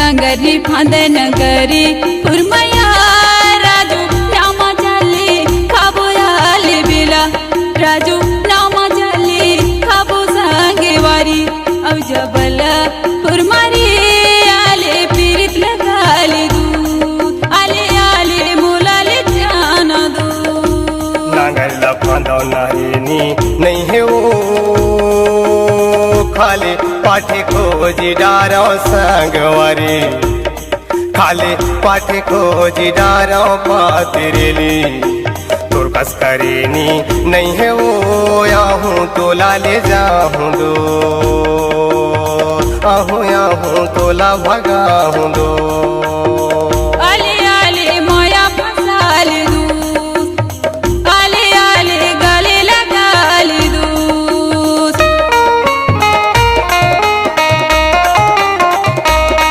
नांगरनी फांदन गरी पुरमया राजू नामा चाली खाबो आले बिला राजू नामा चाली खाबो सांगे वारी अब जबल पुरमारी आले पीरित लगाले दूध आले आले मुलाले जाना दू नांगरला फांदव नारीनी नहीं है वो खाले पाठे खोजी डारो संगवारी खाले पाठे खोजी डारो पातिरेली तोर कस करेनी नहीं है वो याहूँ तोला ले जाहूँ दो आहूँ याहूँ तोला भगाहूँ दो।